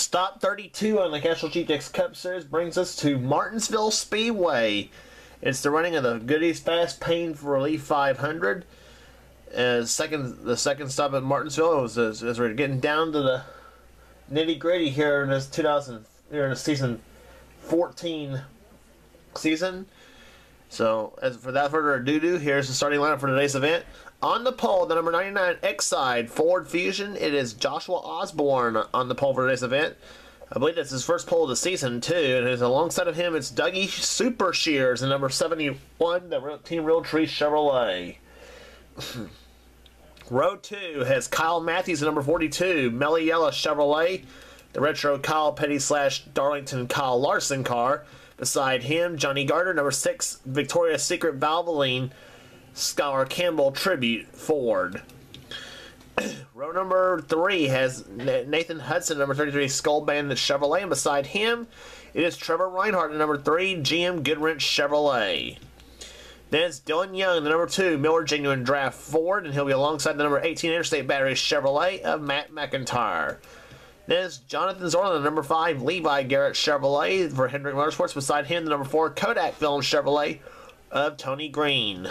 Stop 32 on the Castrol GTX Cup Series brings us to Martinsville Speedway. It's the running of the Goody's Fast Pain for Relief 500. The second stop at Martinsville was as we're getting down to the nitty gritty here in this season 14 season. So, as without further ado, here's the starting lineup for today's event. On the pole, the number 99 X-Side Ford Fusion, it is Joshua Osborne on the pole for today's event. I believe that's his first pole of the season, too. And alongside of him, it's Dougie Super Shears, the number 71, the Team Realtree Chevrolet. Row 2 has Kyle Matthews, the number 42, Meliella Chevrolet, the retro Kyle Petty / Darlington Kyle Larson car. Beside him, Johnny Gardner, number 6, Victoria's Secret Valvoline Scholar Campbell Tribute Ford. Row number 3 has Nathan Hudson, number 33, Skull Bandit Chevrolet, and beside him, it is Trevor Reinhardt, number 3, GM Goodwrench Chevrolet. Then it's Dylan Young, the number 2, Miller Genuine Draft Ford, and he'll be alongside the number 18 Interstate Battery Chevrolet of Matt McIntyre. Then it's Jonathan Zorlin, the number 5, Levi Garrett Chevrolet for Hendrick Motorsports. Beside him, the number 4, Kodak Film Chevrolet of Tony Green.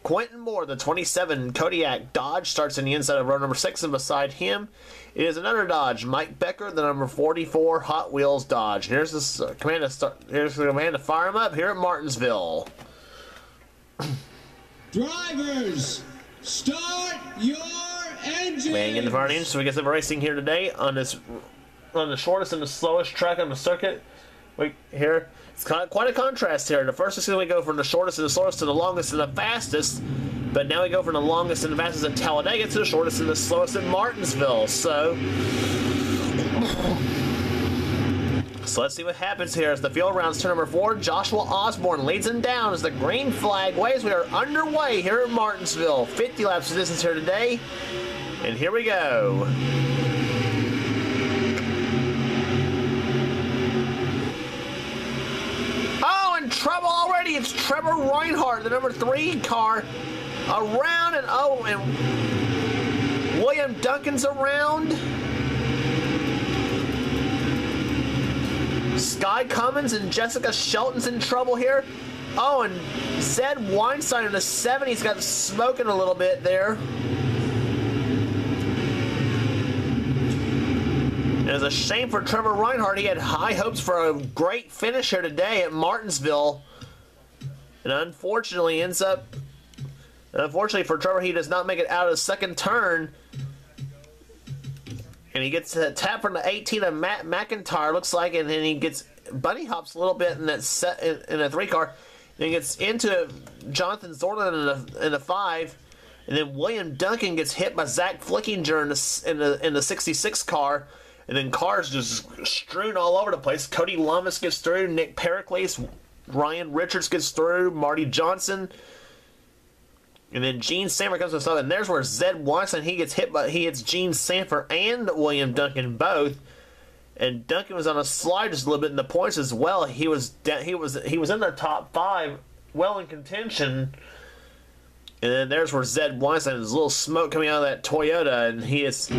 Quentin Moore, the 27 Kodiak Dodge, starts in the inside of row number 6, and beside him it is another Dodge, Mike Becker, the number 44 Hot Wheels Dodge. Here's the command to fire him up here at Martinsville. Drivers, start your engines. Man, getting the fire engine, so we get some racing here today on the shortest and the slowest track on the circuit. Here, it's quite a contrast here. The first season we go from the shortest and the slowest to the longest and the fastest, but now we go from the longest and the fastest at Talladega to the shortest and the slowest at Martinsville. So let's see what happens here as the field rounds turn number 4. Joshua Osborne leads him down as the green flag waves. We are underway here at Martinsville. 50 laps of distance here today, and here we go. Trouble already. It's Trevor Reinhardt, the number 3 car, around, and William Duncan's around. Sky Cummins and Jessica Shelton's in trouble here. Oh, and Zed Weinstein in the 70s got smoking a little bit there. It was a shame for Trevor Reinhardt. He had high hopes for a great finish here today at Martinsville. And unfortunately for Trevor, he does not make it out of the second turn. And he gets a tap from the 18 of Matt McIntyre, looks like, and then he gets bunny hops a little bit in that in a 3 car. Then he gets into Jonathan Zorlin in the 5. And then William Duncan gets hit by Zach Flickinger in the 66 car. And then cars just strewn all over the place. Cody Lummis gets through. Nick Pericles. Ryan Richards gets through. Marty Johnson. And then Gene Sanford comes to stop. And there's where Zed Weinstein, he gets hit, but he hits Gene Sanford and William Duncan both. And Duncan was on a slide just a little bit in the points as well. He was in the top 5, well in contention. And then there's where Zed Weinstein, there's a little smoke coming out of that Toyota, and he is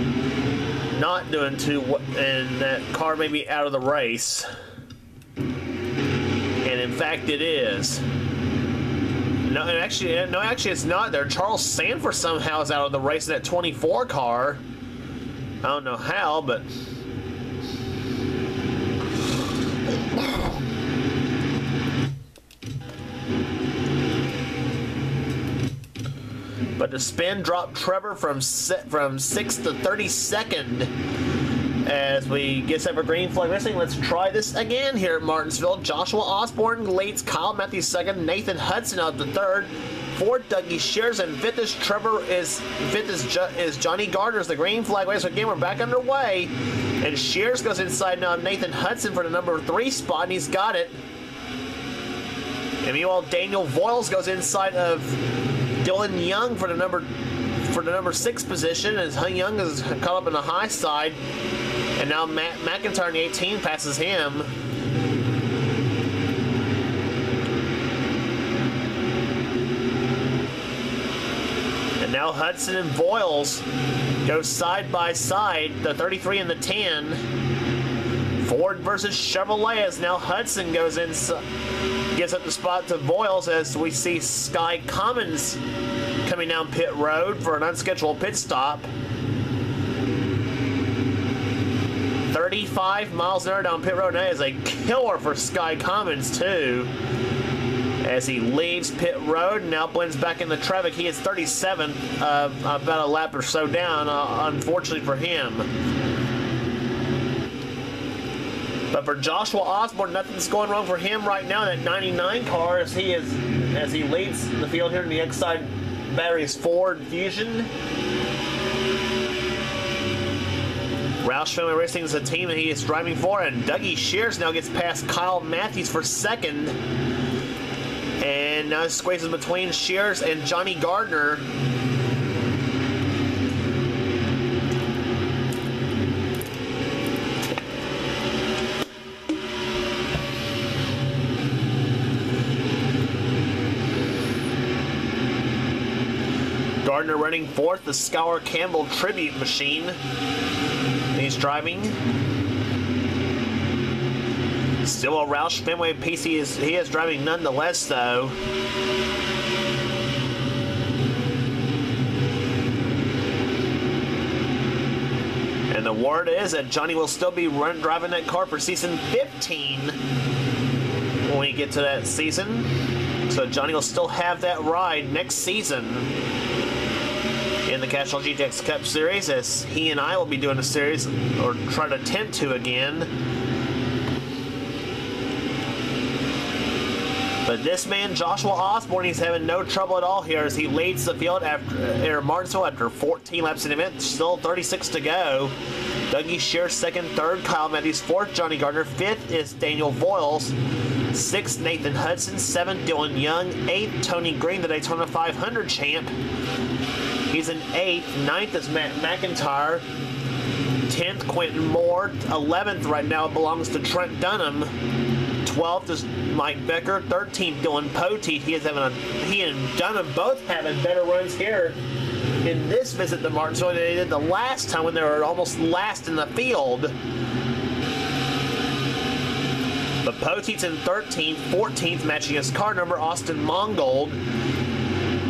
not doing too well, and that car may be out of the race. And in fact, it is. No, actually, it's not there. Charles Sanford somehow is out of the race in that 24 car. I don't know how, but the spin dropped Trevor from 6th to 32nd as we get set for green flag racing. Let's try this again here at Martinsville. Joshua Osborne leads, Kyle Matthews 2nd, Nathan Hudson out to 3rd, 4th Dougie Shears, and 5th is Johnny Gardner as the green flag waves. So again, we're back underway, and Shears goes inside now Nathan Hudson for the number 3 spot, and he's got it. And meanwhile, Daniel Voiles goes inside of Dylan Young for the number 6 position, as Young is caught up in the high side, and now Matt McIntyre in the 18 passes him. And now Hudson and Voiles Go side by side, the 33 and the 10. Ford versus Chevrolet as now Hudson goes in, gives up the spot to Voiles as we see Sky Commons coming down pit road for an unscheduled pit stop. 35 miles an hour down pit road. That is a killer for Sky Commons too. As he leaves pit road and now blends back into traffic. He is 37, about a lap or so down, unfortunately for him. But for Joshua Osborne, nothing's going wrong for him right now in that 99 car as he leads the field here in the X-Side Batteries Ford Fusion. Roush Family Racing is the team that he is driving for, and Dougie Shears now gets past Kyle Matthews for second. And now squeezes between Shears and Johnny Gardner. Gardner running fourth, the Scour Campbell Tribute Machine. He's driving. Still a Roush Fenway piece. He is driving nonetheless, though. And the word is that Johnny will still be driving that car for season 15 when we get to that season. So Johnny will still have that ride next season in the Castrol GTX Cup Series, as he and I will be doing a series, or try to attempt to again. But this man, Joshua Osborne, he's having no trouble at all here as he leads the field after Martinsville after 14 laps in the event. Still 36 to go. Dougie Shears second, third. Kyle Matthews fourth. Johnny Gardner fifth is Daniel Voiles. Sixth, Nathan Hudson. Seventh, Dylan Young. Eighth, Tony Green, the Daytona 500 champ. He's in eighth. Ninth is Matt McIntyre. 10th, Quentin Moore. 11th right now belongs to Trent Dunham. 12th is Mike Becker. 13th, Dylan Poteet. He and Dunham both having better runs here in this visit to Martinsville than they did the last time when they were almost last in the field. But Poteet's in 13th. 14th, matching his car number, Austin Mongold.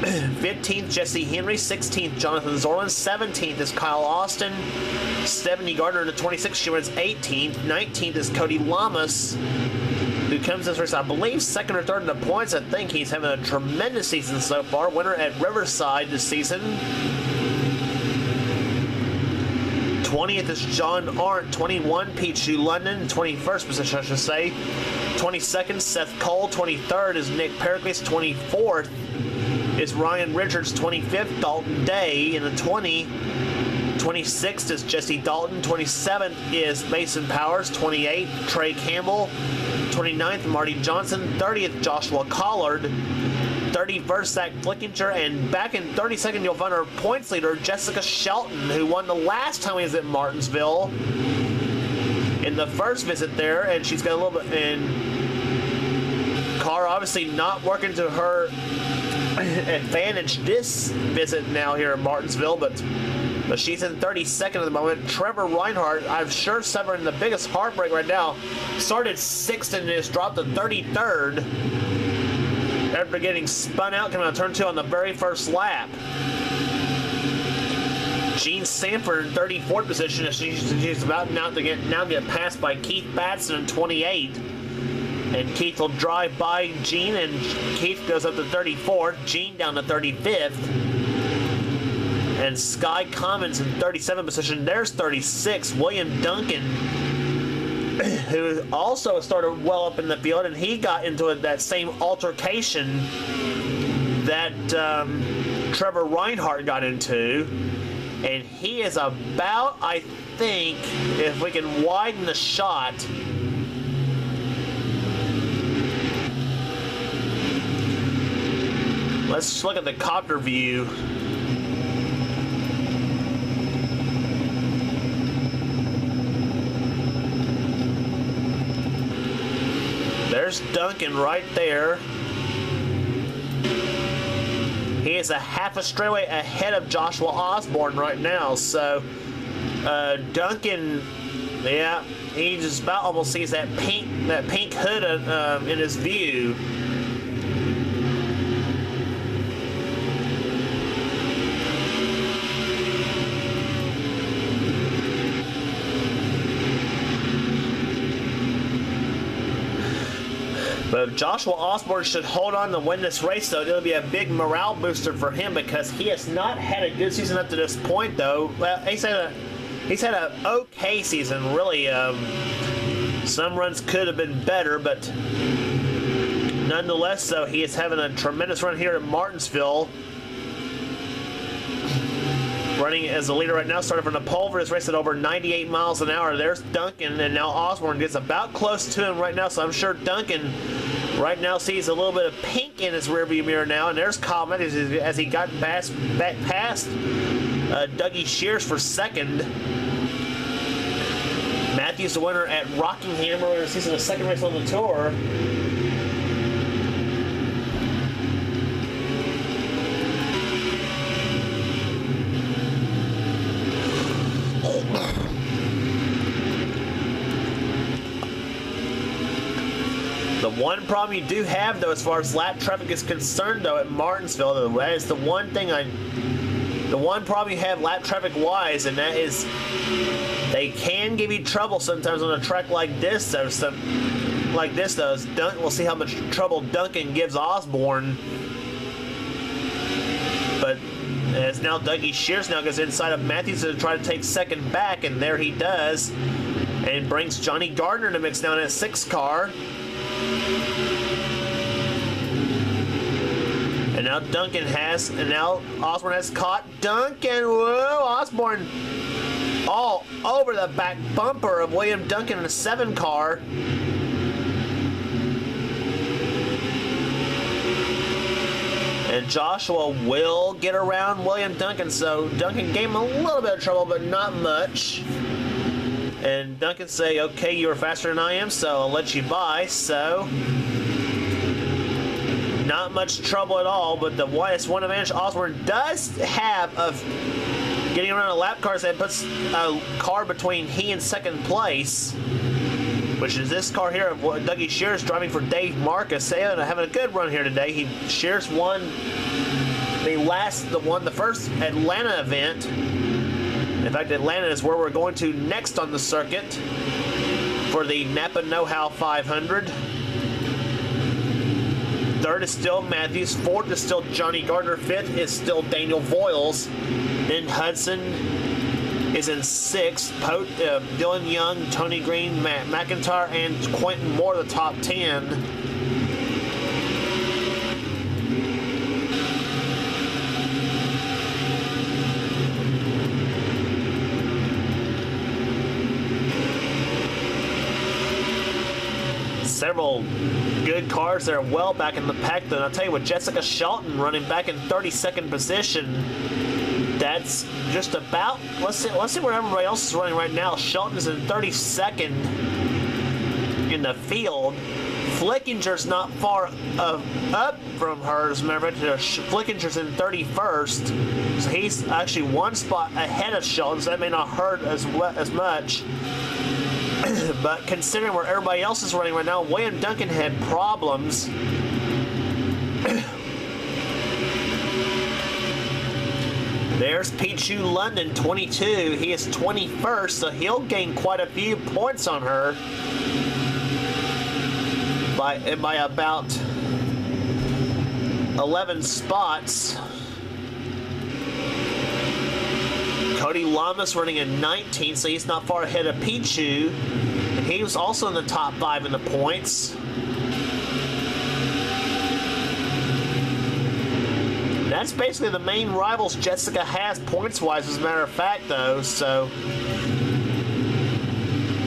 15th, Jesse Henry. 16th, Jonathan Zorlin. 17th is Kyle Austin. 70 Gardner in the 26th. She runs 18th. 19th is Cody Lamas, who comes this race, I believe, second or third in the points. I think he's having a tremendous season so far. Winner at Riverside this season. 20th is John Arndt. 21, Pichu London. 21st position, I should say. 22nd, Seth Cole. 23rd is Nick Pericles. 24th is Ryan Richards. 25th, Dalton Day in the 20. 26th is Jesse Dalton. 27th is Mason Powers. 28th, Trey Campbell. 29th, Marty Johnson. 30th, Joshua Collard. 31st, Zach Flickinger. And back in 32nd, you'll find our points leader, Jessica Shelton, who won the last time we was at Martinsville in the first visit there. And she's got a little bit, and car obviously not working to her advantage this visit now here in Martinsville, but she's in 32nd at the moment. Trevor Reinhardt, I'm sure suffering the biggest heartbreak right now, started 6th and just dropped to 33rd after getting spun out coming out of turn 2 on the very first lap. Gene Sanford in 34th position as she's about now to get passed by Keith Batson in 28th. And Keith will drive by Gene, and Keith goes up to 34th. Gene down to 35th. And Sky Commons in 37th position. There's 36. William Duncan, who also started well up in the field, and he got into that same altercation that Trevor Reinhardt got into. And he is about, I think, if we can widen the shot, let's look at the copter view. There's Duncan right there. He is a half a straightaway ahead of Joshua Osborne right now. So Duncan, yeah, he just about almost sees that pink hood in his view. But Joshua Osborne should hold on to win this race, though. It'll be a big morale booster for him because he has not had a good season up to this point, though. Well, he's had an okay season, really. Some runs could have been better, but nonetheless, though, he is having a tremendous run here at Martinsville. Running as the leader right now, started from the pole for this race at over 98 miles an hour. There's Duncan, and now Osborne gets about close to him right now, so I'm sure Duncan right now sees a little bit of pink in his rearview mirror now, and there's Kyle Matthews as he got back past Dougie Shears for second. Matthews the winner at Rockingham earlier this season, the second race on the tour. The one problem you do have, though, as far as lap traffic is concerned, though, at Martinsville, though, that is the one problem you have lap traffic wise, and that is they can give you trouble sometimes on a track like this, though. We'll see how much trouble Duncan gives Osborne. But as now Dougie Shears now goes inside of Matthews to try to take second back, and there he does, and brings Johnny Gardner in the mix down in a 6 car. And now Osborne has caught Duncan. Whoa, Osborne all over the back bumper of William Duncan in a 7 car. And Joshua will get around William Duncan, so Duncan gave him a little bit of trouble, but not much. And Duncan say, okay, you were faster than I am, so I'll let you by. So not much trouble at all, but the one advantage Osborne does have of getting around a lap car that puts a car between he and second place, which is this car here of Dougie Shears driving for Dave Marcus. Having a good run here today. Shears won the first Atlanta event. In fact, Atlanta is where we're going to next on the circuit for the Napa Know-How 500. Third is still Matthews. Fourth is still Johnny Gardner. Fifth is still Daniel Voiles. Then Hudson is in 6th. Dylan Young, Tony Green, Matt McIntyre, and Quentin Moore, the top 10. Several good cars that are well back in the pack, though. And I'll tell you what, Jessica Shelton running back in 32nd position. That's just about. Let's see where everybody else is running right now. Shelton is in 32nd in the field. Flickinger's not far up from her. As a matter of fact, Flickinger's in 31st, so he's actually 1 spot ahead of Shelton. So that may not hurt as much. But considering where everybody else is running right now, William Duncan had problems. There's Pichu London, 22. He is 21st, so he'll gain quite a few points on her by about 11 spots. Cody Lamas running in 19th, so he's not far ahead of Pichu. He was also in the top 5 in the points. That's basically the main rivals Jessica has points-wise, as a matter of fact, though. So,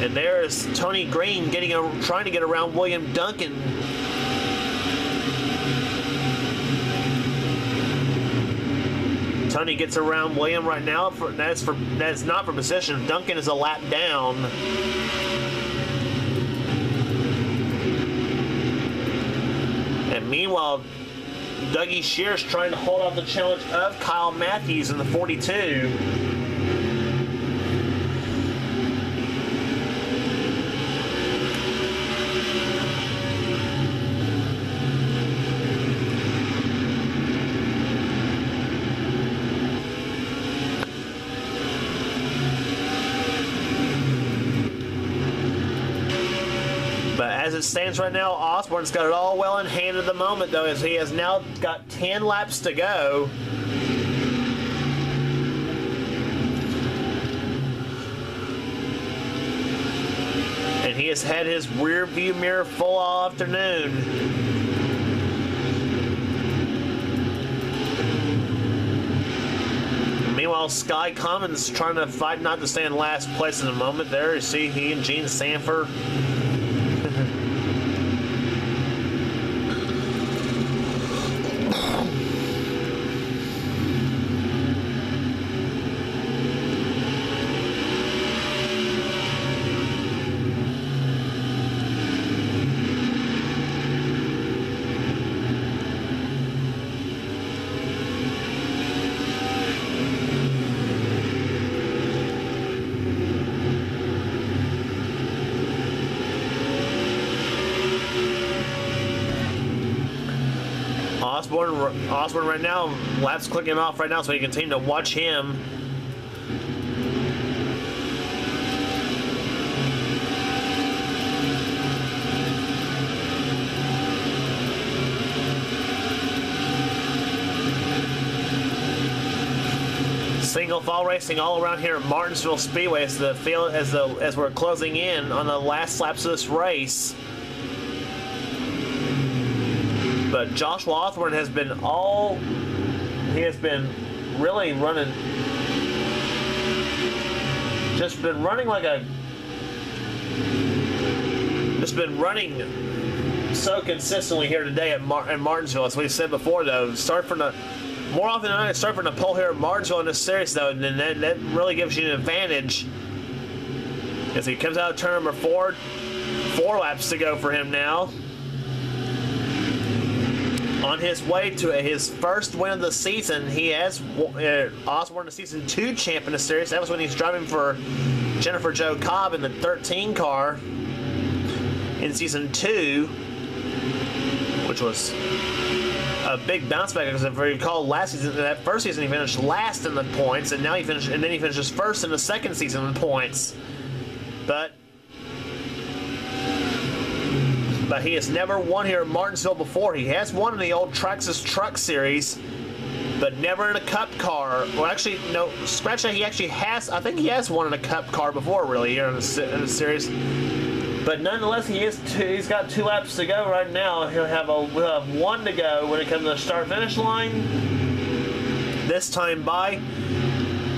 and there's Tony Green trying to get around William Duncan. Tony gets around William right now. That's not for position. Duncan is a lap down. And meanwhile, Dougie Shears trying to hold off the challenge of Kyle Matthews in the 42. As it stands right now, Osborne's got it all well in hand at the moment, though, as he has now got 10 laps to go. And he has had his rear view mirror full all afternoon. Meanwhile, Sky Commons trying to fight not to stay in last place in a moment there. You see he and Gene Sanford. Osborne right now, laps clicking off right now, so you continue to watch him. Single file racing all around here at Martinsville Speedway as the field as we're closing in on the last laps of this race. But Joshua Osborne has been really running, just been running so consistently here today at Martinsville. As we said before, though, more often than not, start from the pole here at Martinsville in this series, though, and then that really gives you an advantage as he comes out of turn number 4. 4 laps to go for him now. On his way to his first win of the season, he has Osborne, the Season 2 champ in the series. That was when he's driving for Jennifer Jo Cobb in the 13 car in Season 2, which was a big bounce back, because if you recall last season, that first season he finished last in the points, and now he finishes first in the second season in the points. But he has never won here at Martinsville before. He has won in the old Traxxas Truck Series, but never in a Cup car. Well, actually, no, scratch that. He actually has. I think he has won in a Cup car before, really, here in the series. But nonetheless, he's got 2 laps to go right now. We'll have 1 to go when it comes to the start-finish line. This time by,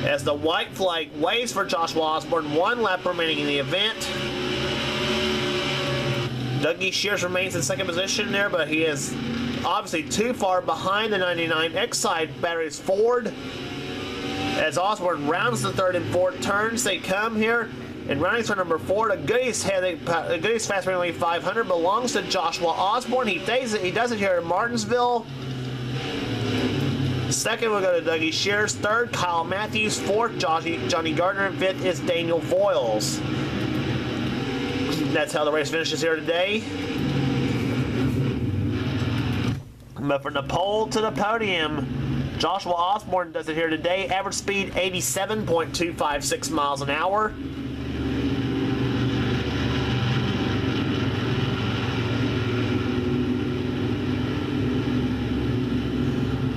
as the white flag waves for Joshua Osborne, 1 lap remaining in the event. Dougie Shears remains in second position there, but he is obviously too far behind the 99 X-Side batteries Ford. As Osborne rounds the 3rd and 4th turns, they come here. And rounding turn number 4, the Goody's fast running lead 500 belongs to Joshua Osborne. He does it here in Martinsville. Second, we'll go to Dougie Shears. 3rd, Kyle Matthews. 4th, Johnny Gardner. And 5th is Daniel Voiles. That's how the race finishes here today. But from the pole to the podium, Joshua Osborne does it here today. Average speed 87.256 miles an hour.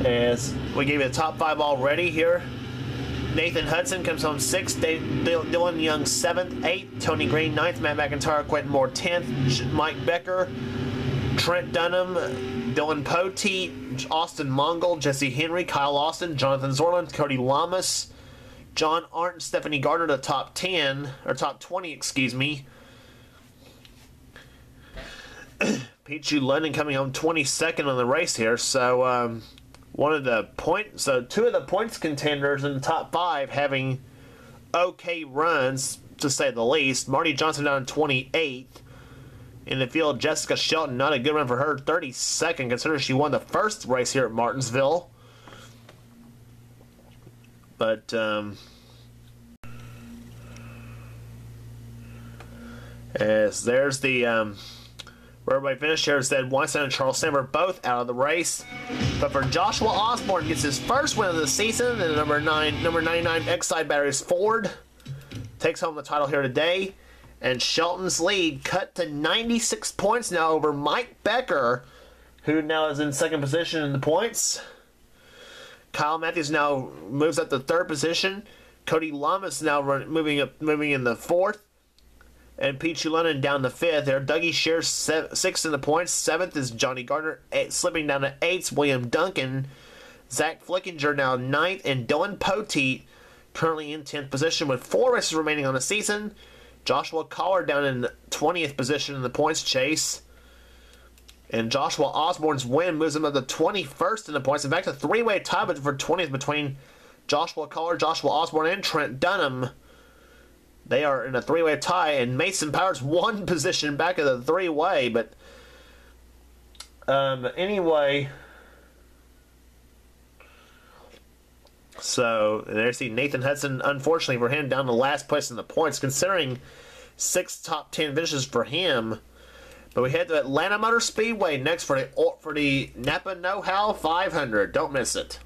As we gave you the top 5 already here. Nathan Hudson comes home 6th, Dylan Young 7th, 8th, Tony Green 9th, Matt McIntyre, Quentin Moore 10th, Mike Becker, Trent Dunham, Dylan Poteet, Austin Mongol, Jesse Henry, Kyle Austin, Jonathan Zorland, Cody Lamas, John Arndt, and Stephanie Gardner to top 10, or top 20, excuse me. Pichu London coming home 22nd on the race here, so two of the points contenders in the top 5 having okay runs, to say the least. Marty Johnson down in 28th in the field. Jessica Shelton, not a good run for her. 32nd, considering she won the first race here at Martinsville. But, as there's the, where everybody finished here, said Weinstein and Charles Sam are both out of the race. But for Joshua Osborne, gets his first win of the season, and number 99 Exide Batteries Ford takes home the title here today. And Shelton's lead cut to 96 points now over Mike Becker, who now is in second position in the points. Kyle Matthews now moves up to third position. Cody Lamas now moving in the fourth. And Pete Lennon down the fifth there. Dougie shares sixth in the points. Seventh is Johnny Gardner. Slipping down to eighth, William Duncan. Zach Flickinger now ninth. And Dylan Poteet currently in 10th position with 4 races remaining on the season. Joshua Collar down in 20th position in the points chase. And Joshua Osborne's win moves him up to 21st in the points. In fact, a 3-way tie for 20th between Joshua Collar, Joshua Osborne, and Trent Dunham. They are in a 3-way tie, and Mason Powers 1 position back of the 3-way. But anyway, so there's see Nathan Hudson. Unfortunately for him, down to last place in the points, considering 6 top 10 finishes for him. But we head to Atlanta Motor Speedway next for the Napa Know How 500. Don't miss it.